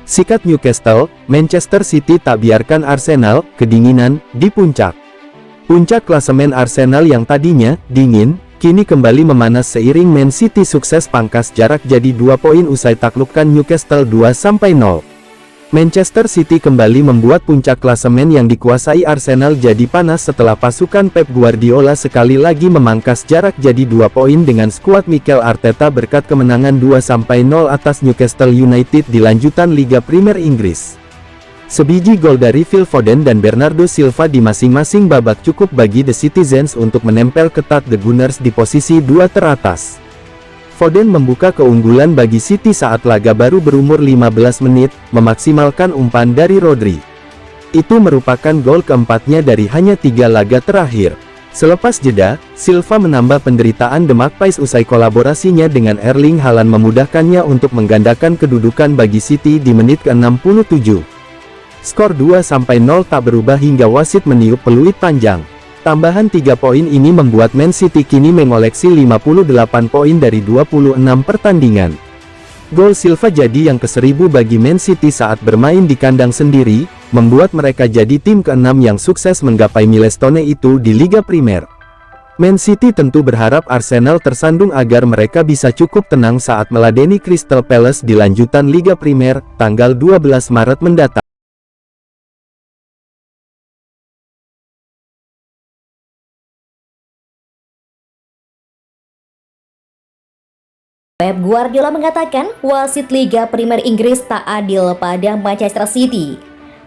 Sikat Newcastle, Manchester City tak biarkan Arsenal kedinginan di puncak. Puncak klasemen Arsenal yang tadinya dingin, kini kembali memanas seiring Man City sukses pangkas jarak jadi 2 poin usai taklukkan Newcastle 2-0. Manchester City kembali membuat puncak klasemen yang dikuasai Arsenal jadi panas setelah pasukan Pep Guardiola sekali lagi memangkas jarak jadi 2 poin dengan skuad Mikel Arteta berkat kemenangan 2-0 atas Newcastle United di lanjutan Liga Premier Inggris. Sebiji gol dari Phil Foden dan Bernardo Silva di masing-masing babak cukup bagi The Citizens untuk menempel ketat The Gunners di posisi 2 teratas. Foden membuka keunggulan bagi City saat laga baru berumur 15 menit, memaksimalkan umpan dari Rodri. Itu merupakan gol keempatnya dari hanya 3 laga terakhir. Selepas jeda, Silva menambah penderitaan The Magpies usai kolaborasinya dengan Erling Haaland memudahkannya untuk menggandakan kedudukan bagi City di menit ke-67. Skor 2-0 tak berubah hingga wasit meniup peluit panjang. Tambahan 3 poin ini membuat Man City kini mengoleksi 58 poin dari 26 pertandingan. Gol Silva jadi yang ke-1000 bagi Man City saat bermain di kandang sendiri, membuat mereka jadi tim ke-6 yang sukses menggapai milestone itu di Liga Primer. Man City tentu berharap Arsenal tersandung agar mereka bisa cukup tenang saat meladeni Crystal Palace di lanjutan Liga Primer, tanggal 12 Maret mendatang. Pep Guardiola mengatakan wasit Liga Premier Inggris tak adil pada Manchester City.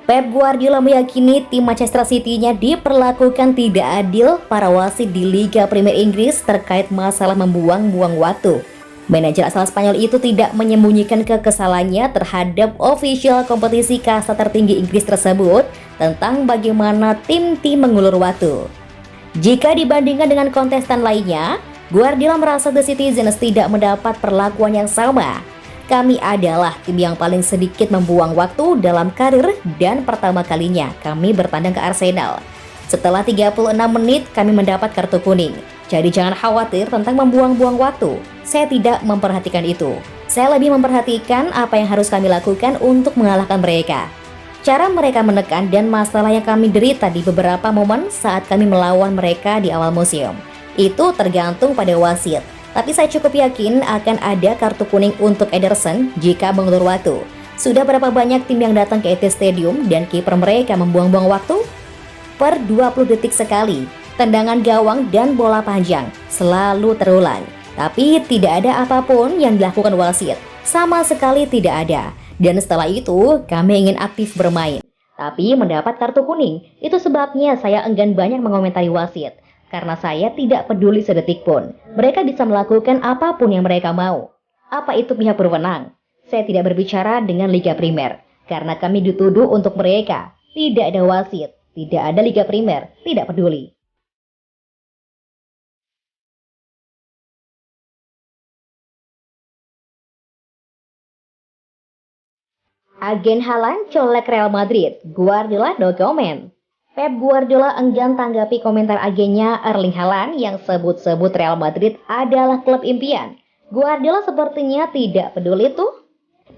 Pep Guardiola meyakini tim Manchester City-nya diperlakukan tidak adil para wasit di Liga Premier Inggris terkait masalah membuang-buang waktu. Manajer asal Spanyol itu tidak menyembunyikan kekesalannya terhadap official kompetisi kasta tertinggi Inggris tersebut tentang bagaimana tim-tim mengulur waktu. Jika dibandingkan dengan kontestan lainnya, Guardiola merasa The Citizens tidak mendapat perlakuan yang sama. Kami adalah tim yang paling sedikit membuang waktu dalam karir dan pertama kalinya kami bertandang ke Arsenal. Setelah 36 menit kami mendapat kartu kuning. Jadi jangan khawatir tentang membuang-buang waktu. Saya tidak memperhatikan itu. Saya lebih memperhatikan apa yang harus kami lakukan untuk mengalahkan mereka. Cara mereka menekan dan masalah yang kami derita di beberapa momen saat kami melawan mereka di awal musim. Itu tergantung pada wasit, tapi saya cukup yakin akan ada kartu kuning untuk Ederson jika mengulur waktu. Sudah berapa banyak tim yang datang ke Etihad Stadium dan kiper mereka membuang-buang waktu? Per 20 detik sekali, tendangan gawang dan bola panjang selalu terulang. Tapi tidak ada apapun yang dilakukan wasit, sama sekali tidak ada. Dan setelah itu, kami ingin aktif bermain, tapi mendapat kartu kuning. Itu sebabnya saya enggan banyak mengomentari wasit. Karena saya tidak peduli sedetik pun. Mereka bisa melakukan apapun yang mereka mau. Apa itu pihak berwenang? Saya tidak berbicara dengan Liga Primer. Karena kami dituduh untuk mereka. Tidak ada wasit. Tidak ada Liga Primer. Tidak peduli. Agen Haaland colek Real Madrid. Guardiola no comment. Pep Guardiola enggan tanggapi komentar agennya Erling Haaland yang sebut-sebut Real Madrid adalah klub impian. Guardiola sepertinya tidak peduli itu.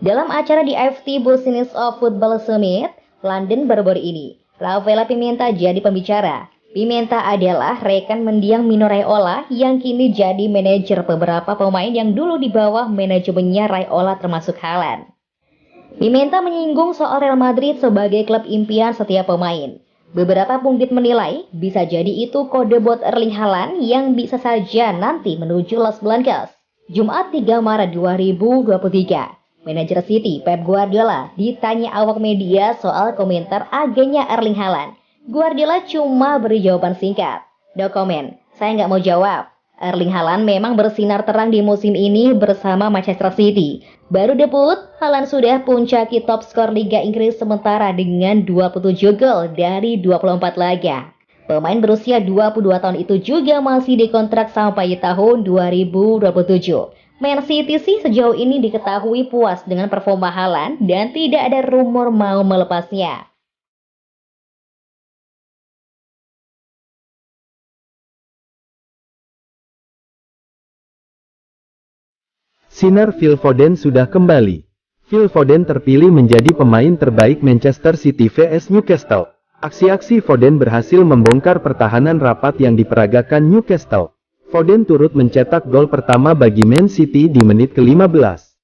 Dalam acara di AFC Business of Football Summit, London baru-baru ini, Rafael Pimenta jadi pembicara. Pimenta adalah rekan mendiang Mino Raiola yang kini jadi manajer beberapa pemain yang dulu di bawah manajemennya Raiola termasuk Haaland. Pimenta menyinggung soal Real Madrid sebagai klub impian setiap pemain. Beberapa pundit menilai, bisa jadi itu kode buat Erling Haaland yang bisa saja nanti menuju Los Blancos. Jumat 3 Maret 2023, manajer City Pep Guardiola ditanya awak media soal komentar agennya Erling Haaland. Guardiola cuma beri jawaban singkat. No comment, saya nggak mau jawab. Erling Haaland memang bersinar terang di musim ini bersama Manchester City. Baru debut, Haaland sudah puncaki top skor Liga Inggris sementara dengan 27 gol dari 24 laga. Pemain berusia 22 tahun itu juga masih dikontrak sampai tahun 2027. Man City sih sejauh ini diketahui puas dengan performa Haaland dan tidak ada rumor mau melepasnya. Sinar Phil Foden sudah kembali. Phil Foden terpilih menjadi pemain terbaik Manchester City vs Newcastle. Aksi-aksi Foden berhasil membongkar pertahanan rapat yang diperagakan Newcastle. Foden turut mencetak gol pertama bagi Man City di menit ke-15.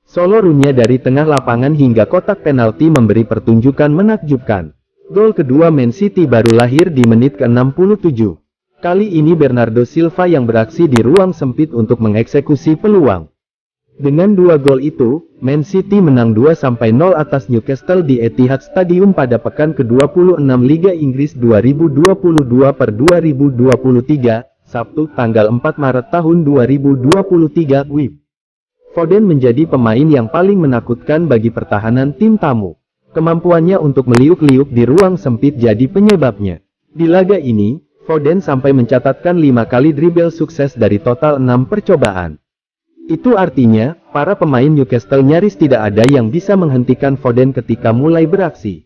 Solo runnya dari tengah lapangan hingga kotak penalti memberi pertunjukan menakjubkan. Gol kedua Man City baru lahir di menit ke-67. Kali ini Bernardo Silva yang beraksi di ruang sempit untuk mengeksekusi peluang. Dengan 2 gol itu, Man City menang 2-0 atas Newcastle di Etihad Stadium pada pekan ke-26 Liga Inggris 2022/2023, Sabtu tanggal 4 Maret tahun 2023 WIB. Foden menjadi pemain yang paling menakutkan bagi pertahanan tim tamu. Kemampuannya untuk meliuk-liuk di ruang sempit jadi penyebabnya. Di laga ini, Foden sampai mencatatkan 5 kali dribble sukses dari total 6 percobaan. Itu artinya, para pemain Newcastle nyaris tidak ada yang bisa menghentikan Foden ketika mulai beraksi.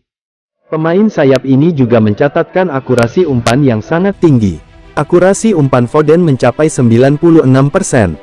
Pemain sayap ini juga mencatatkan akurasi umpan yang sangat tinggi. Akurasi umpan Foden mencapai 96%.